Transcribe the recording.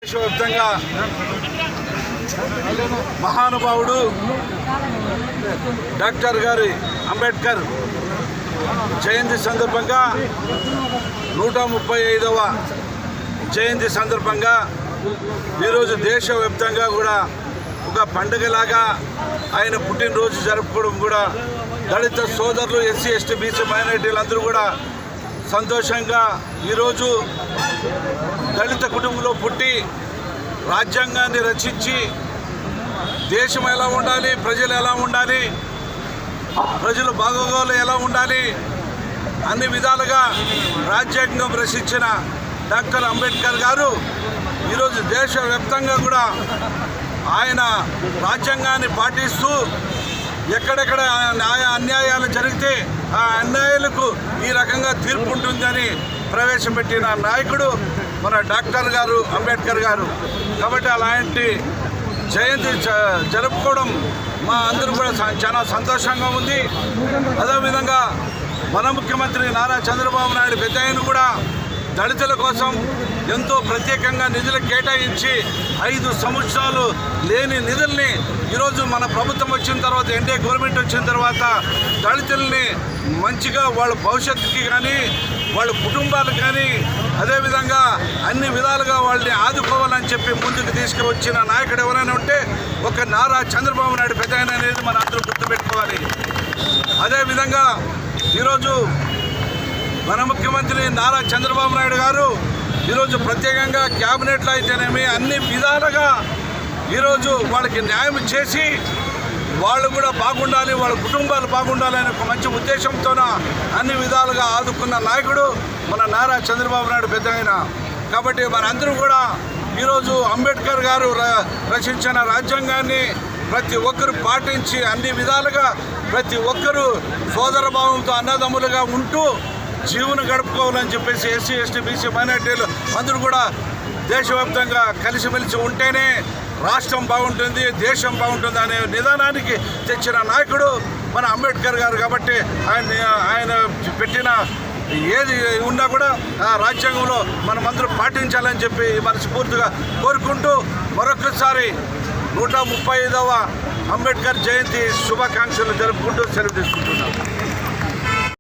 దేశవ్యాప్తంగా మహానుభావుడు డాక్టర్ గారి అంబేద్కర్ జయంతి సందర్భంగా 135వ జయంతి సందర్భంగా ఈరోజు దేశవ్యాప్తంగా కూడా ఒక పండుగలాగా ఆయన పుట్టినరోజు జరుపుకోవడం కూడా దళిత సోదరులు ఎస్సీ ఎస్టీ బీసీ మైనారిటీలందరూ కూడా సంతోషంగా ఈరోజు దళిత కుటుంబంలో పుట్టి రాజ్యాంగాన్ని రచించి దేశం ఎలా ఉండాలి, ప్రజలు ఎలా ఉండాలి, ప్రజలు బాగోగులు ఎలా ఉండాలి అన్ని విధాలుగా రాజ్యాంగం రచించిన డాక్టర్ అంబేద్కర్ గారు ఈరోజు దేశవ్యాప్తంగా కూడా ఆయన రాజ్యాంగాన్ని పాటిస్తూ ఎక్కడెక్కడ అన్యాయాలు జరిగితే ఆ అన్యాయాలకు ఈ రకంగా తీర్పు ఉంటుందని ప్రవేశపెట్టిన నాయకుడు మన డాక్టర్ గారు అంబేద్కర్ గారు. కాబట్టి అలాంటి జయంతి జరుపుకోవడం మా అందరూ కూడా చాలా సంతోషంగా ఉంది. అదేవిధంగా మన ముఖ్యమంత్రి నారా చంద్రబాబు నాయుడు పెద్ద ఆయన కూడా దళితుల కోసం ఎంతో ప్రత్యేకంగా నిధులు కేటాయించి 5 సంవత్సరాలు లేని నిధుల్ని ఈరోజు మన ప్రభుత్వం వచ్చిన తర్వాత, ఎన్డీఏ గవర్నమెంట్ వచ్చిన తర్వాత దళితుల్ని మంచిగా వాళ్ళ భవిష్యత్తుకి కానీ వాళ్ళ కుటుంబాలకు కానీ అదేవిధంగా అన్ని విధాలుగా వాళ్ళని ఆదుకోవాలని చెప్పి ముందుకు తీసుకువచ్చిన నాయకుడు ఎవరైనా ఉంటే ఒక నారా చంద్రబాబు నాయుడు పెద్ద ఆయన అనేది మన అందరూ గుర్తుపెట్టుకోవాలి. అదేవిధంగా ఈరోజు మన ముఖ్యమంత్రి నారా చంద్రబాబు నాయుడు గారు ఈరోజు ప్రత్యేకంగా క్యాబినెట్లో అయితేనేమి అన్ని విధాలుగా ఈరోజు వాళ్ళకి న్యాయం చేసి వాళ్ళు కూడా బాగుండాలి, వాళ్ళ కుటుంబాలు బాగుండాలి అనే ఒక మంచి ఉద్దేశంతోన అన్ని విధాలుగా ఆదుకున్న నాయకుడు మన నారా చంద్రబాబు నాయుడు పెద్ద ఆయన. కాబట్టి మనందరూ కూడా ఈరోజు అంబేద్కర్ గారు రచించిన రాజ్యాంగాన్ని ప్రతి ఒక్కరు పాటించి అన్ని విధాలుగా ప్రతి ఒక్కరూ సోదరభావంతో అన్నదమ్ములుగా ఉంటూ జీవనం గడుపుకోవాలని చెప్పేసి ఎస్సీ ఎస్టీ బీసీ మైనారిటీలు అందరూ కూడా దేశవ్యాప్తంగా కలిసిమెలిసి ఉంటేనే రాష్ట్రం బాగుంటుంది, దేశం బాగుంటుంది అనే నిదానానికి తెచ్చిన నాయకుడు మన అంబేద్కర్ గారు. కాబట్టి ఆయన పెట్టిన ఏది ఉన్నా కూడా ఆ రాజ్యాంగంలో మనమందరూ పాటించాలని చెప్పి మనస్ఫూర్తిగా కోరుకుంటూ మరొకసారి 135వ అంబేద్కర్ జయంతి శుభాకాంక్షలు జరుపుకుంటూ సెలవు తీసుకుంటున్నాం.